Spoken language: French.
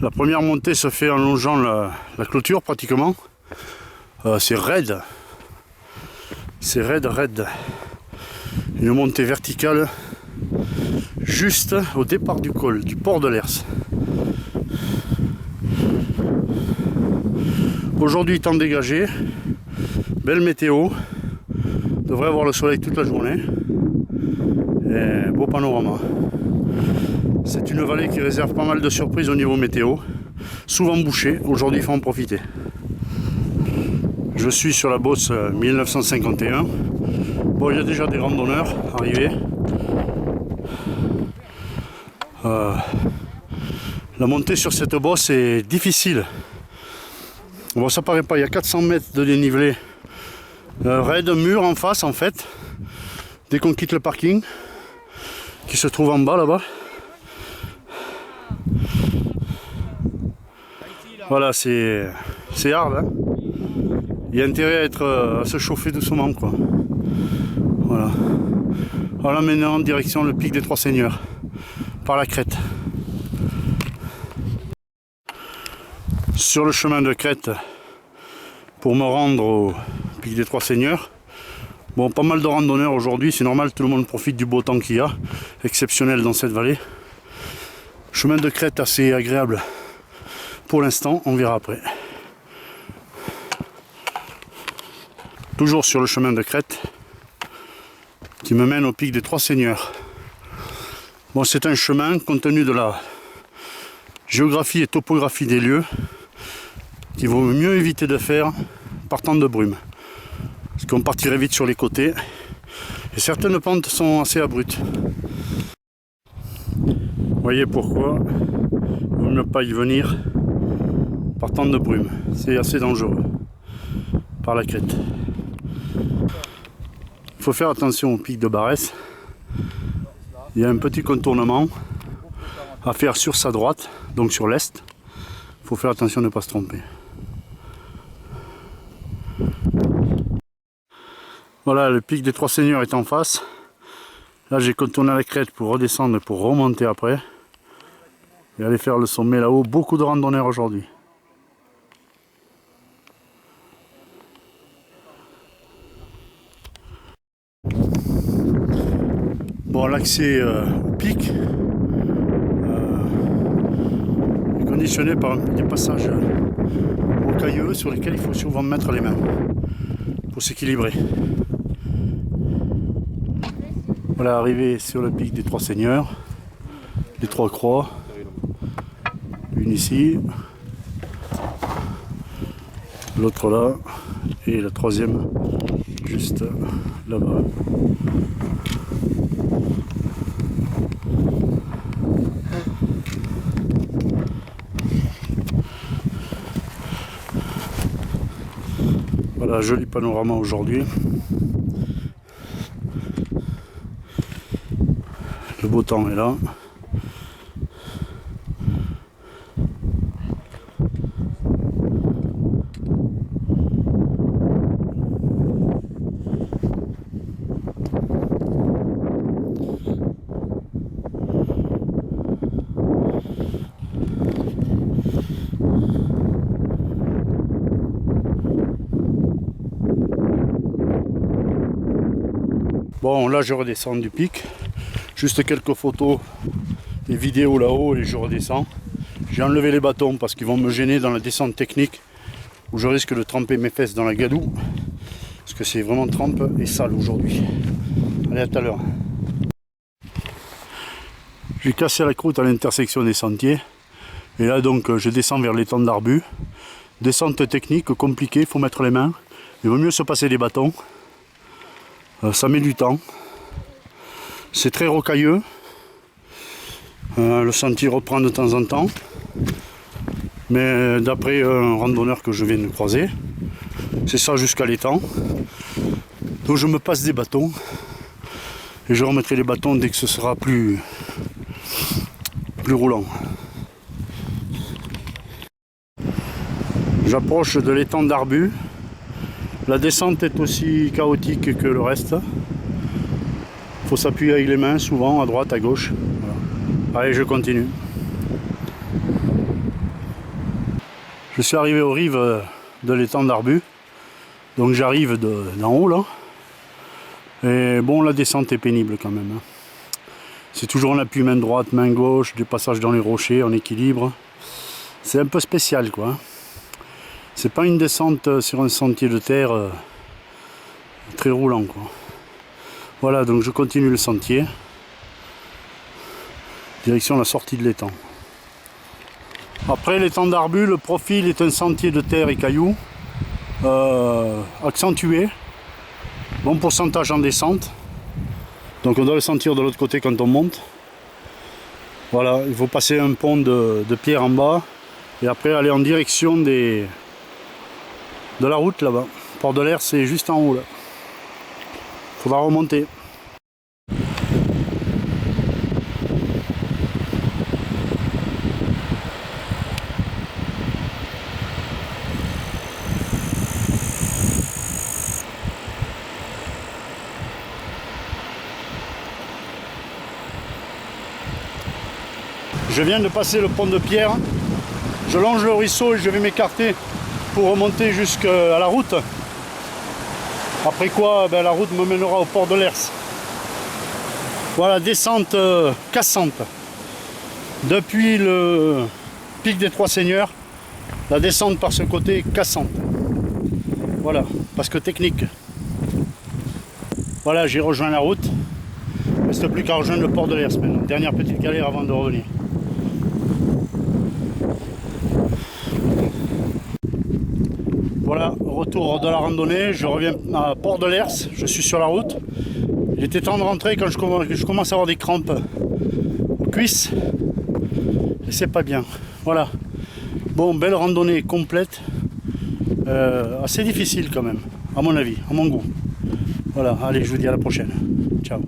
La première montée se fait en longeant la clôture pratiquement. C'est raide. C'est raide. Une montée verticale juste au départ du col, du port de l'Hers. Aujourd'hui, temps dégagé, belle météo, devrait avoir le soleil toute la journée et beau panorama. C'est une vallée qui réserve pas mal de surprises au niveau météo, souvent bouchée, aujourd'hui il faut en profiter. Je suis sur la bosse 1951. Bon, il y a déjà des randonneurs arrivés. La montée sur cette bosse est difficile. Bon, ça paraît pas, il y a 400 mètres de dénivelé raide, mur en face en fait. Dès qu'on quitte le parking, qui se trouve en bas là-bas. Voilà, c'est hard, hein. Il y a intérêt à se chauffer doucement, quoi. Voilà. Voilà maintenant en direction le pic des Trois Seigneurs, par la crête. Sur le chemin de crête, pour me rendre au pic des Trois Seigneurs. Bon, pas mal de randonneurs aujourd'hui, c'est normal, tout le monde profite du beau temps qu'il y a, exceptionnel dans cette vallée. Chemin de crête assez agréable pour l'instant, on verra après. Toujours sur le chemin de crête qui me mène au pic des Trois Seigneurs. Bon, c'est un chemin compte tenu de la géographie et topographie des lieux qu'il vaut mieux éviter de faire partant de brume. Parce qu'on partirait vite sur les côtés et certaines pentes sont assez abruptes. Vous voyez pourquoi il vaut mieux pas y venir partant de brume. C'est assez dangereux par la crête. Il faut faire attention au pic de Barès. Il y a un petit contournement à faire sur sa droite, donc sur l'est. Il faut faire attention de ne pas se tromper. Voilà, le pic des Trois Seigneurs est en face. Là, j'ai contourné la crête pour redescendre et pour remonter après. Et aller faire le sommet là-haut. Beaucoup de randonneurs aujourd'hui. Bon, l'accès au pic est conditionné par des passages rocailleux sur lesquels il faut souvent mettre les mains pour s'équilibrer. Voilà, arrivé sur le pic des Trois Seigneurs, les Trois Croix, une ici, l'autre là, et la troisième juste là-bas. Voilà, joli panorama aujourd'hui. Le beau temps est là. Bon, là je redescends du pic. Juste quelques photos et vidéos là-haut et je redescends. J'ai enlevé les bâtons parce qu'ils vont me gêner dans la descente technique où je risque de tremper mes fesses dans la gadoue. Parce que c'est vraiment trempe et sale aujourd'hui. Allez, à tout à l'heure. J'ai cassé la croûte à l'intersection des sentiers. Et là donc je descends vers l'étang d'Arbu. Descente technique compliquée, il faut mettre les mains. Il vaut mieux se passer les bâtons. Ça met du temps. C'est très rocailleux. Le sentier reprend de temps en temps. Mais d'après un randonneur que je viens de croiser, c'est ça jusqu'à l'étang. Donc je me passe des bâtons. Et je remettrai les bâtons dès que ce sera plus roulant. J'approche de l'étang d'Arbu. La descente est aussi chaotique que le reste. Il faut s'appuyer avec les mains, souvent à droite, à gauche. Voilà. Allez, je continue. Je suis arrivé aux rives de l'étang d'Arbu. Donc j'arrive d'en haut là. Et bon, la descente est pénible quand même. C'est toujours un appui main droite, main gauche, des passages dans les rochers en équilibre. C'est un peu spécial quoi. C'est pas une descente sur un sentier de terre très roulant quoi. Voilà, donc je continue le sentier. Direction la sortie de l'étang. Après l'étang d'Arbu, le profil est un sentier de terre et cailloux. Accentué. Bon pourcentage en descente. Donc on doit le sentir de l'autre côté quand on monte. Voilà, il faut passer un pont de pierre en bas. Et après aller en direction de la route là-bas. Port de l'Air, c'est juste en haut là. Faudra remonter. Je viens de passer le pont de pierre. Je longe le ruisseau et je vais m'écarter pour remonter jusqu'à la route. Après quoi, la route me mènera au port de l'Ers. Voilà, descente cassante. Depuis le pic des Trois Seigneurs, la descente par ce côté est cassante. Voilà, parce que technique. Voilà, j'ai rejoint la route. Il ne reste plus qu'à rejoindre le port de l'Ers maintenant. Dernière petite galère avant de revenir. Voilà, retour de la randonnée, je reviens à Port de l'Ers, je suis sur la route. Il était temps de rentrer quand je commence à avoir des crampes aux cuisses. Et c'est pas bien. Voilà. Bon, belle randonnée complète. Assez difficile quand même, à mon avis, à mon goût. Voilà, allez, je vous dis à la prochaine. Ciao.